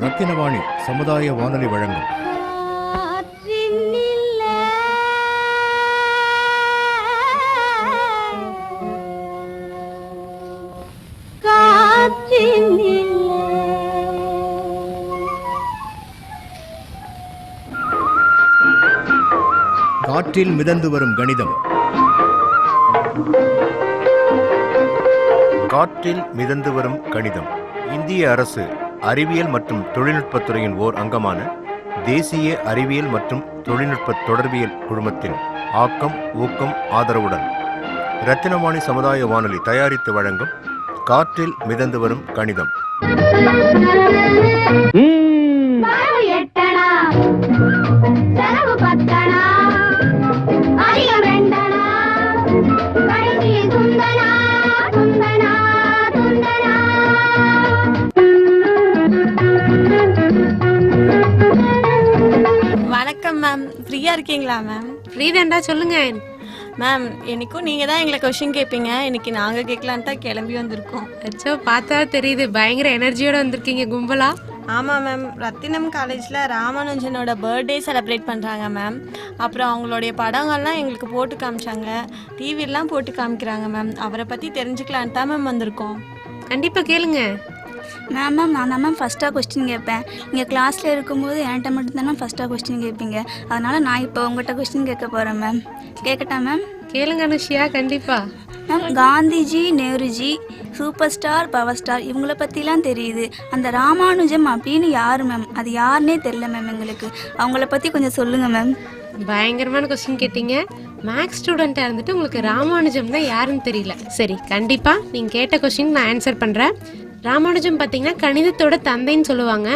ரத்தினவாணி சமுதாய வானொலி வழங்கும் காற்றில் மிதந்து வரும் கணிதம். காற்றில் மிதந்து வரும் கணிதம் இந்திய அரசு அறிவியல் மற்றும் தொழில்நுட்பத்துறையின் ஓர் அங்கமான தேசிய அறிவியல் மற்றும் தொழில்நுட்ப தொடர்பியல் குழுமத்தின் ஆக்கம், ஊக்கம், ஆதரவுடன் ரத்தினவாணி சமுதாய வானொலி தயாரித்து வழங்கும் காற்றில் மிதந்து வரும் கணிதம். வணக்கம் மேம், ஃப்ரீயாக இருக்கீங்களா மேம்? ஃப்ரீ தான்டா, சொல்லுங்க மேம். எனக்கும் நீங்கள் தான் எங்களை கொஷின் கேட்பீங்க, இன்னைக்கு நாங்கள் கேட்கலான்னு தான் கிளம்பி வந்திருக்கோம். அச்சோ, பார்த்தா தெரியுது பயங்கர எனர்ஜியோடு வந்திருக்கீங்க கும்பலா. ஆமாம் மேம், ரத்தினம் காலேஜில் ராமானுஜனோட பர்த்டே செலிப்ரேட் பண்ணுறாங்க மேம். அப்புறம் அவங்களுடைய படங்கள்லாம் எங்களுக்கு போட்டு காமிச்சாங்க, டிவிலாம் போட்டு காமிக்கிறாங்க மேம். அவரை பற்றி தெரிஞ்சுக்கலான்னு தான் மேம் வந்திருக்கோம். கண்டிப்பாக கேளுங்க மேம். நான் தான் மேம் ஃபஸ்ட்டாக கொஸ்டின் கேட்பேன். நீங்கள் கிளாஸில் இருக்கும்போது என்கிட்ட மட்டும்தான் மேம் ஃபஸ்ட்டாக கொஸ்டின் கேட்பீங்க. அதனால் நான் இப்போ உங்கள்கிட்ட கொஸ்டின் கேட்க போகிறேன் மேம். கேட்கட்டா மேம்? கேளுங்க அனுஷியா, கண்டிப்பாக. Ma'am, Gandhiji, Nehruji, super star, power star இவங்கள பற்றிலாம் தெரியுது. அந்த ராமானுஜம் அப்படின்னு யார் மேம்? அது யாருன்னே தெரியல மேம் எங்களுக்கு. அவங்கள பற்றி கொஞ்சம் சொல்லுங்கள் மேம். பயங்கரமான கொஸ்டின் கேட்டீங்க. மேக்ஸ் ஸ்டூடெண்ட்டாக இருந்துட்டு உங்களுக்கு ராமானுஜம் தான் யாருன்னு தெரியல. சரி, கண்டிப்பாக நீங்கள் கேட்ட கொஸ்டின் நான் ஆன்சர் பண்ணுறேன். ராமானுஜம் பார்த்தீங்கன்னா கணிதத்தோட தந்தைன்னு சொல்லுவாங்க.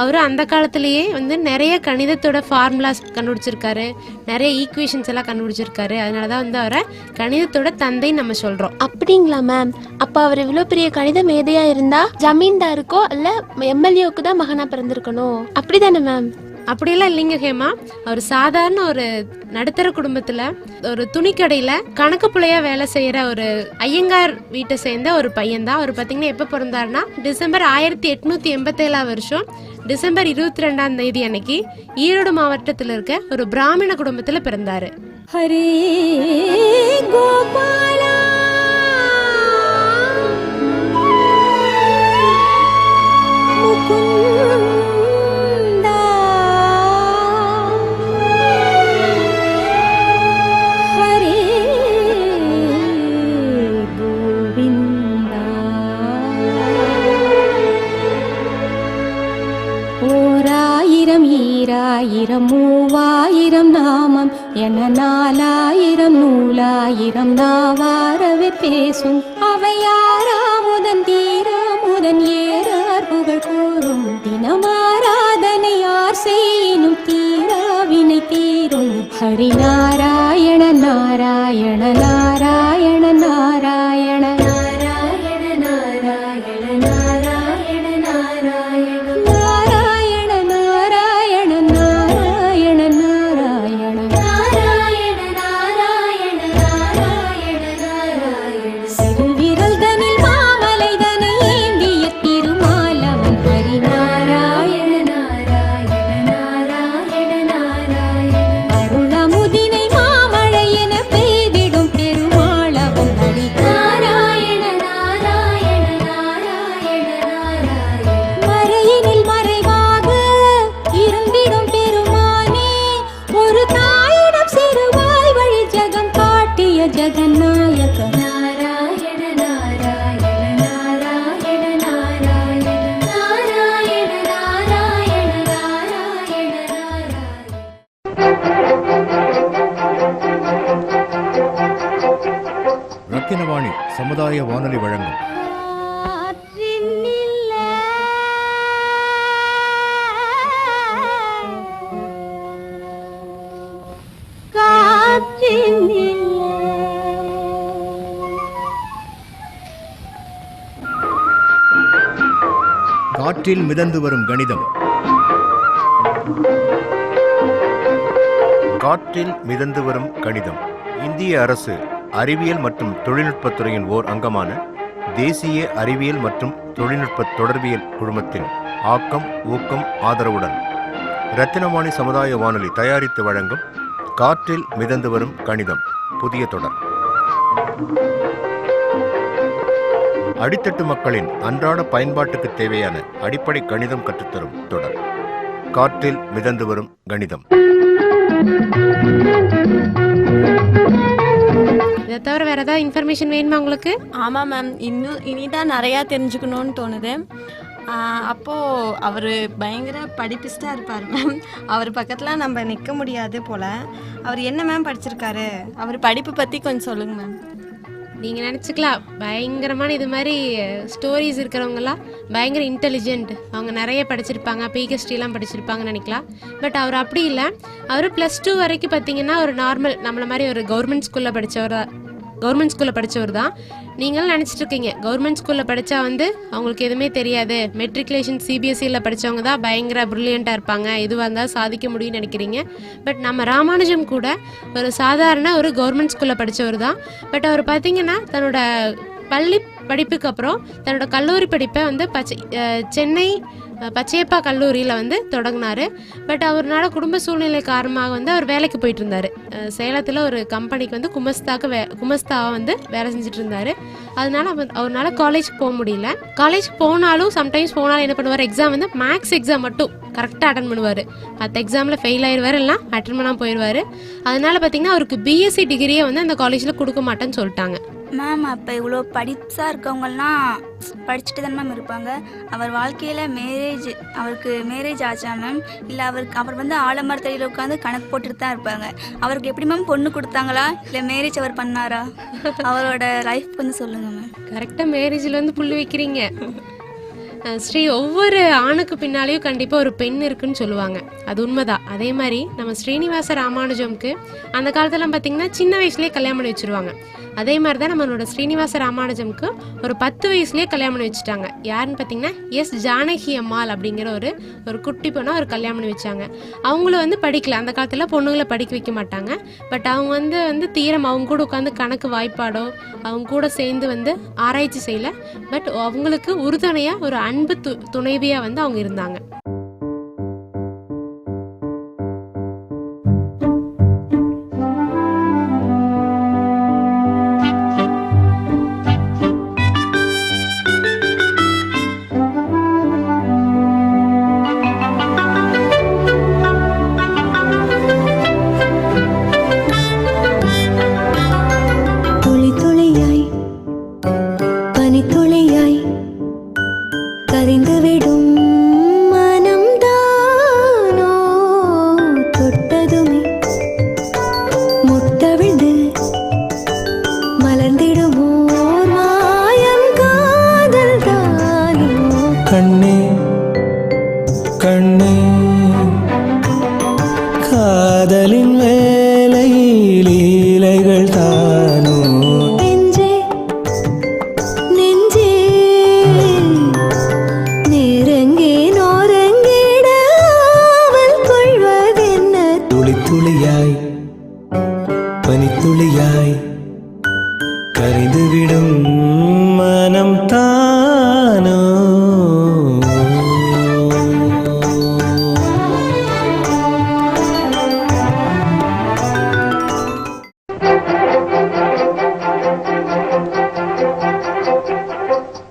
அவர் அந்த காலத்திலேயே நிறைய கணிதத்தோட ஃபார்முலாஸ் கண்டுபிடிச்சிருக்காரு, நிறைய ஈக்குவேஷன்ஸ் எல்லாம் கண்டுபிடிச்சிருக்காரு. அதனால தான் அவரை கணிதத்தோட தந்தைன்னு நம்ம சொல்கிறோம். அப்படிங்களா மேம்? அப்போ அவர் இவ்வளோ பெரிய கணித மேதையாக இருந்தால் ஜமீன்தாருக்கோ இல்லை எம்எல்ஏவுக்கு தான் மகனாக பிறந்திருக்கணும், அப்படி தானே மேம்? அப்படியெல்லாம் இல்லைங்க ஹேமா. அவர் சாதாரண ஒரு நடுத்தர குடும்பத்தில் ஒரு துணிக்கடையில் கணக்கு பிள்ளையாக வேலை செய்கிற ஒரு ஐயங்கார் வீட்டை சேர்ந்த ஒரு பையன்தான். அவர் பார்த்தீங்கன்னா எப்போ பிறந்தாருன்னா டிசம்பர் 1887 டிசம்பர் 22 அன்னைக்கு ஈரோடு மாவட்டத்தில் இருக்க ஒரு பிராமண குடும்பத்தில் பிறந்தாரு. ஹரே கோபாலா ஈராயிரம் மூவாயிரம் நாமம் என 4000 நூலாயிரம் நாவாரவே பேசும் அவையாராமுதன் தீராமுதன் ஏறார் புகழ் கூறும் தினமாராதனை யார் செய்யினும் தீராவினை தீரும். ஹரி நாராயண நாராயண நாராயண நாராயண ரத்தினவாணி சமுதாய வானொலி வழங்கும் காற்றில் மிதந்து வரும் கணிதம். காற்றில் மிதந்து வரும் கணிதம் இந்திய அரசு அறிவியல் மற்றும் தொழில்நுட்பத்துறையின் ஓர் அங்கமான தேசிய அறிவியல் மற்றும் தொழில்நுட்ப தொடர்பியல் குழுமத்தின் ஆக்கம் ஊக்கம் ஆதரவுடன் ரத்தினவாணி சமுதாய வானொலி தயாரித்து வழங்கும் காற்றில் மிதந்து வரும் கணிதம் புதிய தொடர். அடித்தட்டு மக்களின் அன்றாட பயன்பாட்டுக்கு தேவையான அடிப்படை கணிதம் கற்றுத்தரும் தொடர் காற்றில் மிதந்து வரும் கணிதம். இதை தவிர வேற ஏதாவது இன்ஃபர்மேஷன் வேணுமா உங்களுக்கு? ஆமாம் மேம், இனிதான் நிறையா தெரிஞ்சுக்கணும்னு தோணுது. அப்போது அவர் பயங்கர படிப்பிஸ்டாக இருப்பார் மேம். அவர் பக்கத்தில் நம்ம நிற்க முடியாது போல். அவர் என்ன மேம் படிச்சிருக்காரு? அவர் படிப்பு பற்றி கொஞ்சம் சொல்லுங்கள் மேம். நீங்கள் நினச்சிக்கலாம் பயங்கரமான இது மாதிரி ஸ்டோரிஸ் இருக்கிறவங்கலாம் பயங்கர இன்டெலிஜென்ட், அவங்க நிறைய படிச்சிருப்பாங்க, பிஹெச்டிலாம் படிச்சிருப்பாங்கன்னு நினைக்கலாம். பட் அவர் அப்படி இல்லை. அவர் +2 வரைக்கும் பார்த்தீங்கன்னா ஒரு நார்மல் நம்மளை மாதிரி ஒரு கவர்மெண்ட் ஸ்கூலில் படித்தவர் தான். நீங்களும் நினச்சிட்டு இருக்கீங்க கவர்மெண்ட் ஸ்கூலில் படித்தா வந்து அவங்களுக்கு எதுவுமே தெரியாது, மெட்ரிகுலேஷன் சிபிஎஸ்சியில் படித்தவங்க தான் பயங்கர ப்ரில்லியண்ட்டாக இருப்பாங்க, எதுவாக இருந்தாலும் சாதிக்க முடியும்னு நினைக்கிறீங்க. பட் நம்ம ராமானுஜம் கூட ஒரு சாதாரண ஒரு கவர்மெண்ட் ஸ்கூலில் படித்தவர் தான். பட் அவர் பார்த்தீங்கன்னா தன்னோட பள்ளி படிப்புக்கு அப்புறம் தன்னோட கல்லூரி படிப்பை வந்து சென்னை பச்சையப்பா கல்லூரியில் வந்து தொடங்கினார். பட் அவர்னால குடும்ப சூழ்நிலை காரணமாக வந்து அவர் வேலைக்கு போயிட்டு இருந்தார். சேலத்தில் ஒரு கம்பெனிக்கு வந்து குமஸ்தாவாக வந்து வேலை செஞ்சுட்டு இருந்தார். அதனால அவரால் காலேஜ் போக முடியல. காலேஜ் போனாலும் சம்டைம்ஸ் போனாலும் என்ன பண்ணுவார், எக்ஸாம் வந்து மேக்ஸ் எக்ஸாம் மட்டும் கரெக்டாக அட்டன் பண்ணுவார். மற்ற எக்ஸாமில் ஃபெயில் ஆயிடுவார், எல்லாம் அட்டன் பண்ணாமல் போயிடுவார். அதனால பார்த்தீங்கன்னா அவருக்கு பிஎஸ்சி டிகிரியே வந்து அந்த காலேஜில் கொடுக்க மாட்டேன்னு சொல்லிட்டாங்க. மேம் அப்போ இவ்வளோ படிப்ஸாக இருக்கவங்கலாம் படிச்சுட்டு தான் மேம் இருப்பாங்க. அவர் வாழ்க்கையில் அவருக்கு மேரேஜ் ஆச்சா மேம்? இல்லை அவர் வந்து ஆலமரத்தடியில் உட்காந்து கணக்கு போட்டுட்டு தான் இருப்பாங்க. அவருக்கு எப்படி மேம் பொண்ணு கொடுத்தாங்களா இல்லை மேரேஜ் அவர் பண்ணாரா? அவரோட லைஃப் கொஞ்சம் சொல்லுங்கள் மேம். கரெக்டாக மேரேஜில் வந்து புள்ளி வைக்கிறீங்க. ஒவ்வொரு ஆணுக்கு பின்னாலேயும் கண்டிப்பாக ஒரு பெண் இருக்குன்னு சொல்லுவாங்க, அது உண்மைதான். அதே மாதிரி நம்ம ஸ்ரீனிவாச ராமானுஜம்க்கு அந்த காலத்துலாம் பார்த்திங்கன்னா சின்ன வயசுலேயே கல்யாணம் பண்ணி வச்சுருவாங்க. அதே மாதிரி தான் நம்மளோட ஸ்ரீனிவாச ராமானுஜம்க்கு ஒரு 10 வயசுலேயே கல்யாணம் பண்ணி வச்சுட்டாங்க. யாருன்னு பார்த்தீங்கன்னா எஸ் ஜானகி அம்மாள் அப்படிங்கிற ஒரு குட்டி பொண்ணை ஒரு கல்யாணம் பண்ணி வச்சாங்க. அவங்கள வந்து படிக்கல, அந்த காலத்தில் பொண்ணுங்களை படிக்க வைக்க மாட்டாங்க. பட் அவங்க வந்து தீரம் அவங்க கூட உட்காந்து கணக்கு வாய்ப்பாடோ அவங்க கூட சேர்ந்து வந்து ஆராய்ச்சி செய்யலை. பட் அவங்களுக்கு உறுதுணையாக ஒரு அன்பு துணைவியாக வந்து அவங்க இருந்தாங்க. காதலின் வேலை லீலைகள் தானோ நெஞ்சே நெஞ்சே நேரங்கே நோரங்கிடாமல் கொள்வதென்ன துளி துளியாய் பனித்துளியாய் கரைந்துவிடும் மனம் தானோ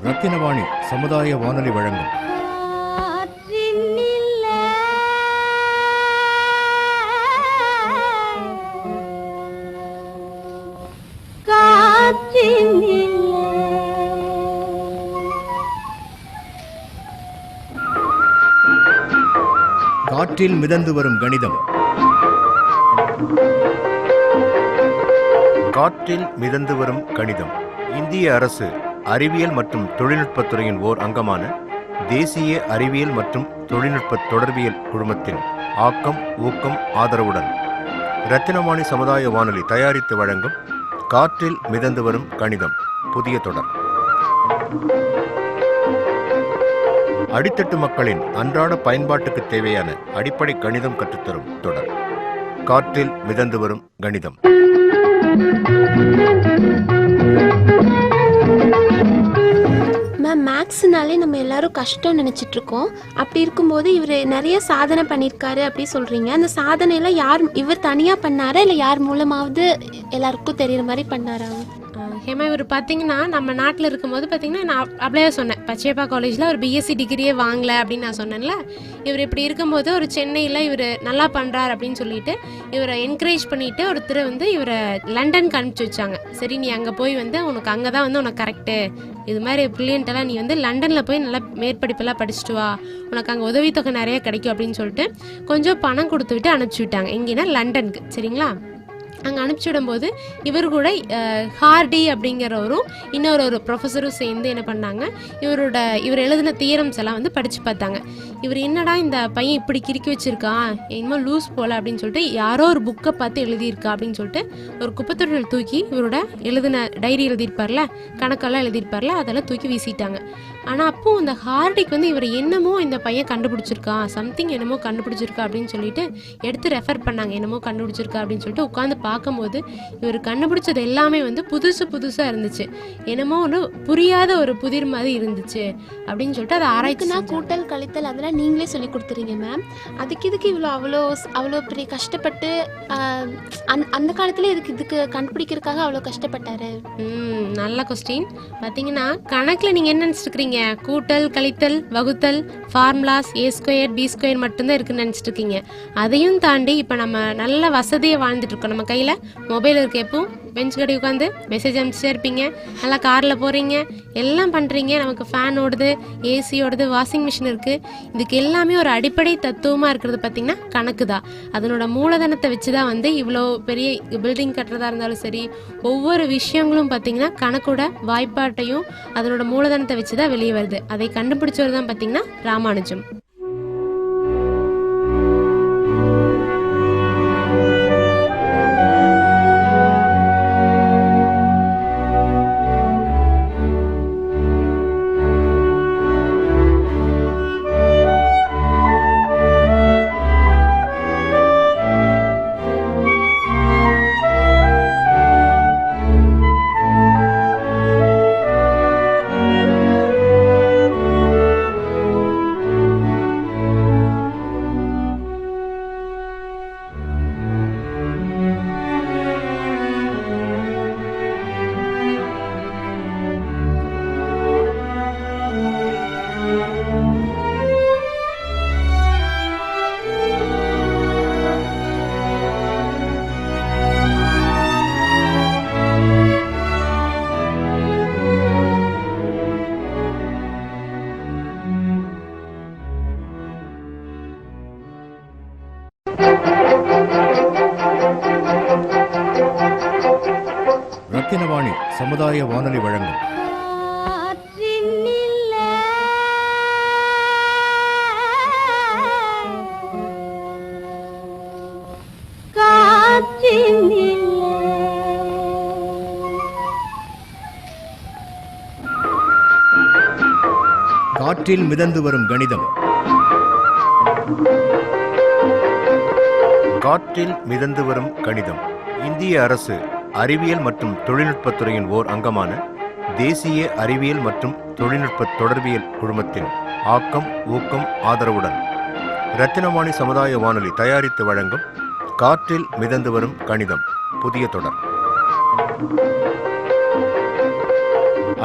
ரத்தினவாணி சமுதாய வானொலி வழங்கும் காற்றில் மிதந்து வரும் கணிதம். காற்றில் மிதந்து வரும் கணிதம் இந்திய அரசு அறிவியல் மற்றும் தொழில்நுட்பத்துறையின் ஓர் அங்கமான தேசிய அறிவியல் மற்றும் தொழில்நுட்ப தொடர்பியல் குழுமத்தின் ஆக்கம் ஊக்கம் ஆதரவுடன் ரத்தினவாணி சமுதாய வானொலி தயாரித்து வழங்கும் காற்றில் மிதந்து வரும் கணிதம் புதிய தொடர். அடித்தட்டு மக்களின் அன்றாட பயன்பாட்டுக்கு தேவையான அடிப்படை கணிதம் கற்றுத்தரும் தொடர் காற்றில் மிதந்து வரும் கணிதம். மேம் மேக்ஸ்னாலே நம்ம எல்லாரும் கஷ்டம் நினச்சிட்டு இருக்கோம். அப்படி இருக்கும்போது இவர் நிறைய சாதனை பண்ணியிருக்காரு அப்படி சொல்கிறீங்க. அந்த சாதனையெல்லாம் யார், இவர் தனியாக பண்ணாரா இல்லை யார் மூலமாவது எல்லாருக்கும் தெரிகிற மாதிரி பண்ணாரா? ஹேமா, இவர் பார்த்தீங்கன்னா நம்ம நாட்டில் இருக்கும்போது பார்த்தீங்கன்னா நான் அப்படியே சொன்னேன், பச்சையப்பா காலேஜில் ஒரு பிஎஸ்சி டிகிரியே வாங்கலை அப்படின்னு நான் சொன்னேன்ல. இவர் இப்படி இருக்கும்போது ஒரு சென்னையில் இவர் நல்லா பண்ணுறார் அப்படின்னு சொல்லிட்டு இவரை என்கரேஜ் பண்ணிவிட்டு ஒருத்தர் வந்து இவரை லண்டனுக்கு அனுப்பிச்சி வச்சாங்க. சரி, நீ அங்கே போய் வந்து உனக்கு அங்கே தான் வந்து உனக்கு கரெக்டு, இது மாதிரி ப்ரில்லியண்ட்டெல்லாம் நீ வந்து லண்டனில் போய் நல்லா மேற்படிப்பெல்லாம் படிச்சுட்டு வா, உனக்கு அங்கே உதவித்தொகை நிறைய கிடைக்கும் அப்படின்னு சொல்லிட்டு கொஞ்சம் பணம் கொடுத்துவிட்டு அனுப்பிச்சி விட்டாங்க. எங்கேன்னா லண்டனுக்கு. சரிங்களா? அங்கே அனுப்பிச்சி விடும்போது இவர் கூட ஹார்டி அப்படிங்கிறவரும் இன்னொரு ப்ரொஃபஸரும் சேர்ந்து என்ன பண்ணாங்க, இவர் எழுதின தியரம்ஸ் எல்லாம் வந்து படித்து பார்த்தாங்க. இவர் என்னடா இந்த பையன் இப்படி கிறுக்கி வச்சிருக்கான், இனிமேல் லூஸ் போல அப்படின்னு சொல்லிட்டு யாரோ ஒரு புக்கை பார்த்து எழுதியிருக்கா அப்படின்னு சொல்லிட்டு ஒரு குப்பத்தொட்டில் தூக்கி இவரோட எழுதின டைரி எழுதியிருப்பார்ல, கணக்கெல்லாம் எழுதியிருப்பார்ல, அதெல்லாம் தூக்கி வீசிட்டாங்க. ஆனால் அப்போ அந்த ஹார்டிக்கு வந்து இவர் என்னமோ இந்த பையன் கண்டுபிடிச்சிருக்கான், சம்திங் என்னமோ கண்டுபிடிச்சிருக்கா அப்படின்னு சொல்லிட்டு எடுத்து ரெஃபர் பண்ணாங்க. என்னமோ கண்டுபிடிச்சிருக்கா அப்படின்னு சொல்லிட்டு உட்காந்து பார்க்கும்போது இவர் கண்டுபிடிச்சது எல்லாமே வந்து புதுசாக இருந்துச்சு. என்னமோ ஒன்று புரியாத ஒரு புதிர் மாதிரி இருந்துச்சு அப்படின்னு சொல்லிட்டு அதை ஆராய்ச்சினா கூட்டல் கழித்தல் அதெல்லாம் நீங்களே சொல்லி கொடுத்துறீங்க மேம். இதுக்கு அவ்வளோ பெரிய கஷ்டப்பட்டு அந்த காலத்தில் இதுக்கு கண்டுபிடிக்கிறதுக்காக அவ்வளோ கஷ்டப்பட்டாரு. நல்ல கொஸ்டின். பார்த்தீங்கன்னா கணக்கில் நீங்கள் என்ன நினச்சிருக்கிறீங்க, கூட்டல் கழித்தல் வகுத்தல் ஃபார்முலாஸ் A² B² மட்டும்தான் இருக்குன்னு நினச்சிட்டு இருக்கீங்க. அதையும் தாண்டி இப்போ நம்ம நல்ல வசதியாக வாழ்ந்துட்டு இருக்கோம். நம்ம கையில் மொபைல் இருக்கு, எப்பவும் பெஞ்ச் கடை உட்காந்து மெசேஜ் அனுப்பிச்சிட்டே இருப்பீங்க, நல்லா காரில் போகிறீங்க, எல்லாம் பண்ணுறீங்க. நமக்கு ஃபேன் ஓடுது, ஏசி ஓடுது, வாஷிங் மிஷின் இருக்குது. இதுக்கு எல்லாமே ஒரு அடிப்படை தத்துவமாக இருக்கிறது பார்த்திங்கன்னா கணக்கு தான். அதனோட மூலதனத்தை வச்சு தான் வந்து இவ்வளோ பெரிய பில்டிங் கட்டுறதா இருந்தாலும் சரி, ஒவ்வொரு விஷயங்களும் பார்த்திங்கன்னா கணக்கோட வாய்ப்பாட்டையும் அதனோட மூலதனத்தை வச்சு தான் வெளியே வருது. அதை கண்டுபிடிச்சவர் தான் பார்த்திங்கன்னா ராமானுஜம். ரத்தினவாணி சமுதாய வானொலி வழங்கும் காற்றில் மிதந்து வரும் கணிதம். காற்றில் மிதந்து வரும் கணிதம் இந்திய அரசு அறிவியல் மற்றும் தொழில்நுட்பத்துறையின் ஓர் அங்கமான தேசிய அறிவியல் மற்றும் தொழில்நுட்ப தொடர்பியல் குழுமத்தின் ஆக்கம் ஊக்கம் ஆதரவுடன் ரத்தினவாணி சமுதாய வானொலி தயாரித்து வழங்கும் காற்றில் மிதந்து வரும் கணிதம் புதிய தொடர்.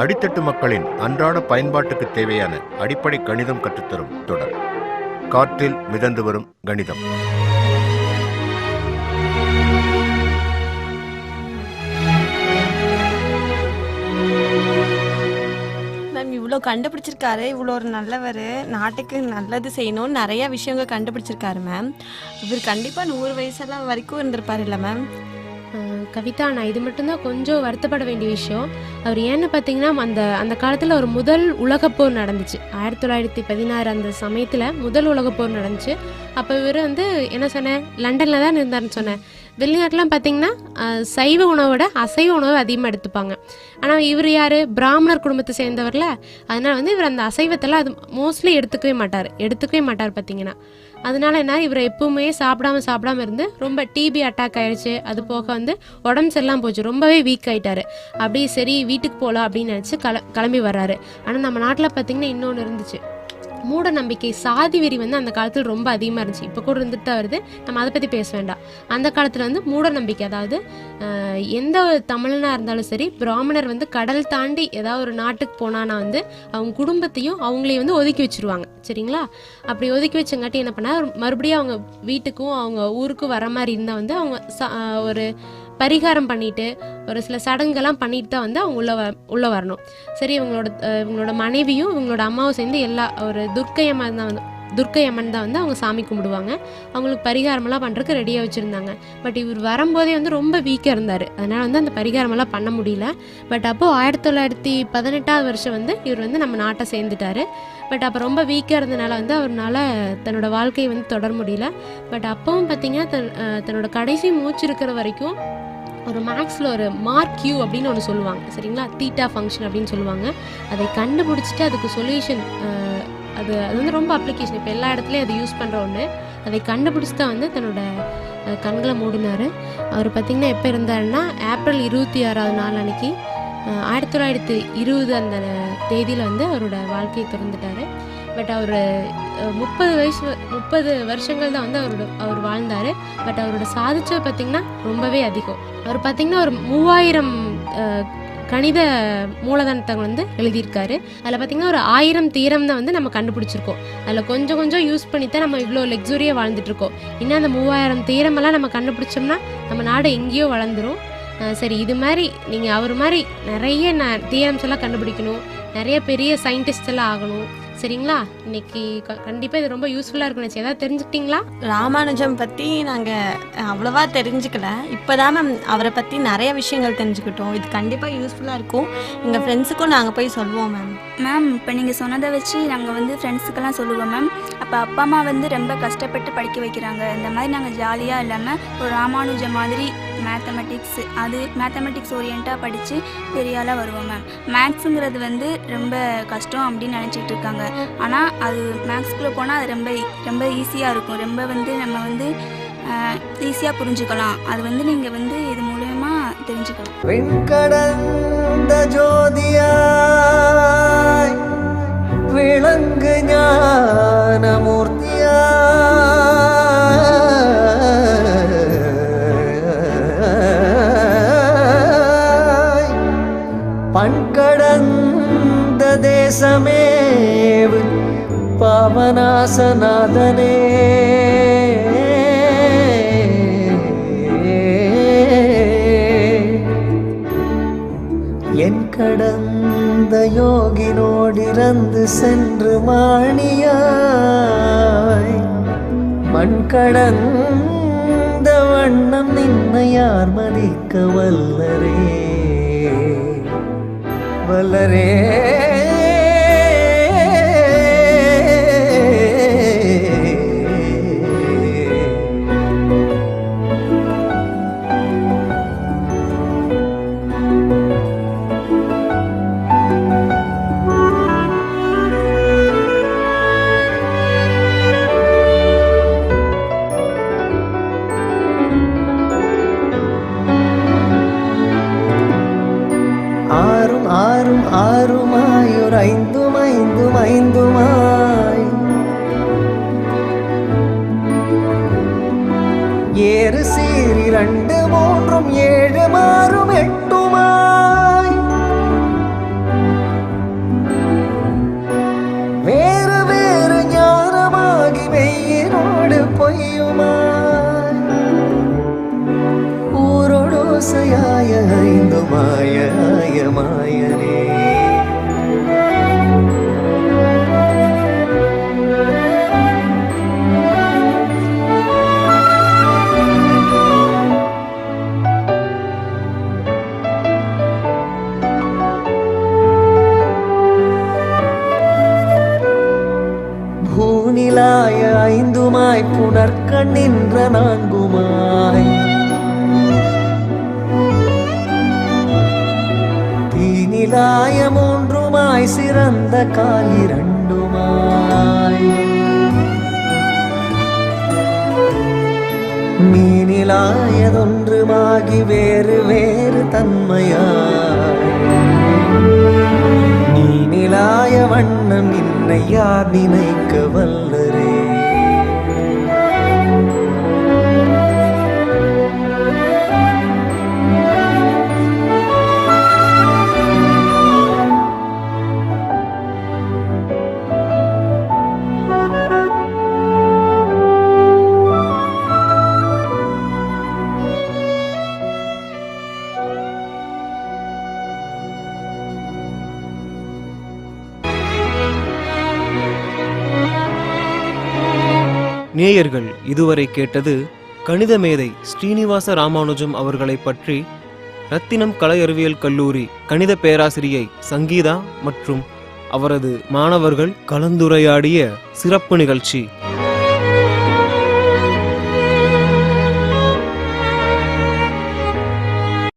அடித்தட்டு மக்களின் அன்றாட பயன்பாட்டுக்கு தேவையான அடிப்படை கணிதம் கற்றுத்தரும் தொடர் காற்றில் மிதந்து வரும் கணிதம். இவ்வளோ கண்டுபிடிச்சிருக்காரு, இவ்வளோ ஒரு நல்லவர், நாட்டுக்கு நல்லது செய்யணும்னு நிறைய விஷயங்கள் கண்டுபிடிச்சிருக்காரு மேம். இவர் கண்டிப்பாக 100 வயசெல்லாம் வரைக்கும் இருந்திருப்பார் இல்லை மேம்? கவிதா, நான் இது மட்டும்தான் கொஞ்சம் வருத்தப்பட வேண்டிய விஷயம். அவர் ஏன்னு பார்த்தீங்கன்னா அந்த காலத்தில் ஒரு முதல் உலகப்போர் நடந்துச்சு 1916. அந்த சமயத்தில் முதல் உலகப்போர் நடந்துச்சு. அப்போ இவர் வந்து என்ன சொன்னேன், லண்டனில் தான் இருந்தார்னு சொன்னேன். வெளிநாட்டிலாம் பார்த்திங்கன்னா சைவ உணவோட அசைவ உணவு அதிகமாக எடுத்துப்பாங்க. ஆனால் இவர் யார், பிராமணர் குடும்பத்தை சேர்ந்தவரில். அதனால் வந்து இவர் அந்த அசைவத்தெல்லாம் அது மோஸ்ட்லி எடுத்துக்கவே மாட்டார் பார்த்திங்கன்னா. அதனால என்ன இவர் எப்பவுமே சாப்பிடாம இருந்து ரொம்ப டிபி அட்டாக் ஆயிடுச்சு. அது போக வந்து உடம்பு சரியில்லாம போச்சு, ரொம்பவே வீக் ஆயிட்டாரு. அப்படியே சரி வீட்டுக்கு போகலாம் அப்படின்னு நினச்சி கிளம்பி வர்றாரு. ஆனால் நம்ம நாட்டில் பார்த்தீங்கன்னா இன்னொன்று இருந்துச்சு, மூட நம்பிக்கை, சாதி வெறி வந்து அந்த காலத்தில் ரொம்ப அதிகமாக இருந்துச்சு. இப்போ கூட இருந்துட்டு தான் வருது, நம்ம அதை பற்றி பேச வேண்டாம். அந்த காலத்தில் வந்து மூட நம்பிக்கை, அதாவது எந்த தமிழனாக இருந்தாலும் சரி, பிராமணர் வந்து கடல் தாண்டி ஏதாவது ஒரு நாட்டுக்கு போனான்னா வந்து அவங்க குடும்பத்தையும் அவங்களையும் வந்து ஒதுக்கி வச்சுருவாங்க, சரிங்களா? அப்படி ஒதுக்கி வச்சங்காட்டி என்ன பண்ணால் மறுபடியும் அவங்க வீட்டுக்கும் அவங்க ஊருக்கும் வர மாதிரி இருந்தால் வந்து அவங்க ஒரு பரிகாரம் பண்ணிட்டு ஒரு சில சடங்குகள்லாம் பண்ணிட்டு தான் வந்து அவங்க உள்ள வரணும். சரி, இவங்களோட மனைவியும் இவங்களோட அம்மாவும் சேர்ந்து எல்லா ஒரு துர்க்கை அம்மன் தான் வந்து அவங்க சாமி கும்பிடுவாங்க. அவங்களுக்கு பரிகாரமெல்லாம் பண்ணுறதுக்கு ரெடியாக வச்சுருந்தாங்க. பட் இவர் வரும்போதே வந்து ரொம்ப வீக்காக இருந்தார், அதனால் வந்து அந்த பரிகாரமெல்லாம் பண்ண முடியல. பட் அப்போது 1918 வருஷம் வந்து இவர் வந்து நம்ம நாட்டை சேர்ந்துட்டார். பட் அப்போ ரொம்ப வீக்காக இருந்தனால வந்து அவரால் தன்னோட வாழ்க்கையை வந்து தொடர முடியல. பட் அப்பவும் பார்த்திங்கன்னா தன்னோட கடைசி மூச்சு இருக்கிற வரைக்கும் ஒரு மேக்ஸில் ஒரு மார்க் யூ அப்படின்னு ஒன்று சொல்லுவாங்க, சரிங்களா? தீட்டா ஃபங்க்ஷன் அப்படின்னு சொல்லுவாங்க. அதை கண்டுபிடிச்சிட்டு அதுக்கு சொல்யூஷன், அது வந்து ரொம்ப அப்ளிகேஷன், இப்போ எல்லா இடத்துலையும் அதை யூஸ் பண்ணுற ஒன்று. அதை கண்டுபிடிச்சி தான் வந்து தன்னோட கண்களை மூடினார். அவர் பார்த்திங்கன்னா எப்போ இருந்தாருன்னா ஏப்ரல் 26 நாள் அன்னைக்கு 1920 அந்த தேதியில் வந்து அவரோட வாழ்க்கையை திறந்துட்டார். பட் அவர் 30 வருஷங்கள் தான் வந்து அவர் வாழ்ந்தார். பட் அவரோட சாதிச்சது பார்த்திங்கன்னா ரொம்பவே அதிகம். அவர் பார்த்திங்கன்னா ஒரு 3000 கணித மூலதனத்தை வந்து எழுதியிருக்காரு. அதில் பார்த்திங்கன்னா ஒரு 1000 தியரம் தான் வந்து நம்ம கண்டுபிடிச்சிருக்கோம். அதில் கொஞ்சம் கொஞ்சம் யூஸ் பண்ணி தான் நம்ம இவ்வளோ லக்ஸுரியாக வாழ்ந்துட்டுருக்கோம். இன்னும் அந்த 3000 தியரமெல்லாம் நம்ம கண்டுபிடிச்சோம்னா நம்ம நாடு எங்கேயோ வளர்ந்துரும். சரி, இது மாதிரி நீங்கள் அவர் மாதிரி நிறைய தியரம்ஸ் எல்லாம் கண்டுபிடிக்கணும், நிறைய பெரிய சயின்டிஸ்ட் எல்லாம் ஆகணும், சரிங்களா? இன்னைக்கு கண்டிப்பாக இது ரொம்ப யூஸ்ஃபுல்லாக இருக்குன்னு ஏதாவது தெரிஞ்சுக்கிட்டீங்களா? ராமானுஜம் பற்றி நாங்கள் அவ்வளோவா தெரிஞ்சுக்கல. இப்போ தான் மேம் அவரை பற்றி நிறைய விஷயங்கள் தெரிஞ்சுக்கிட்டோம். இது கண்டிப்பாக யூஸ்ஃபுல்லாக இருக்கும். எங்கள் ஃப்ரெண்ட்ஸுக்கும் நாங்கள் போய் சொல்லுவோம் மேம். இப்போ நீங்கள் சொன்னதை வச்சு நாங்கள் வந்து ஃப்ரெண்ட்ஸுக்கெல்லாம் சொல்லுவோம் மேம். அப்போ அப்பா அம்மா வந்து ரொம்ப கஷ்டப்பட்டு படிக்க வைக்கிறாங்க. இந்த மாதிரி நாங்கள் ஜாலியாக இல்லாமல் ஒரு ராமானுஜம் மாதிரி மேத்தமெட்டிக்ஸ் ஓரியண்டாக படித்து பெரிய ஆளாக வருவோம் மேம். மேக்ஸுங்கிறது வந்து ரொம்ப கஷ்டம் அப்படின்னு நினச்சிட்டு இருக்காங்க. ஆனால் அது மேக்ஸ்குள்ளே போனால் அது ரொம்ப ரொம்ப ஈஸியாக இருக்கும். ரொம்ப வந்து நம்ம வந்து ஈஸியாக புரிஞ்சுக்கலாம். அது வந்து நீங்கள் வந்து இது மூலமா தெரிஞ்சுக்கலாம். வெண்கடந்த ஜோதியாய் விளங்கு ஞானமூர்த்தியாய் பண்கடந்த தேசமேவு பாவனாசநாதனே என் கடந்த யோகினோடிறந்து சென்று மாணியாய் மண் கடந்த வண்ணம் நின்னை யார் மதிக்க வல்லரே வல்லரே. ஆறுமாயோர் ஐந்துமாய் ஏறு சீர் 2 3 7 மாறும் 8மாய் வேறு வேறு ஞானமாகி மெய்யினோடு பொய்யுமாய் ஊரோடோசையாய 5 மாயனே. பூனிலாய 5மாய் புனர்கண் நின்ற 4மாய் தீனிலாய 3மாய் சிறந்த கால் 2மாய் தீனிலாயதொன்றுமாகி வேறு வேறு தன்மையாய் நீனிலாய வண்ணம் நின்னை யார் நினைக்க வல்லரே. நேயர்கள் இதுவரை கேட்டது கணித மேதை ஸ்ரீனிவாச ராமானுஜம் அவர்களை பற்றி ரத்தினம் கலை அறிவியல் கல்லூரி கணித பேராசிரியை சங்கீதா மற்றும் அவரது மாணவர்கள் கலந்துரையாடிய சிறப்பு நிகழ்ச்சி.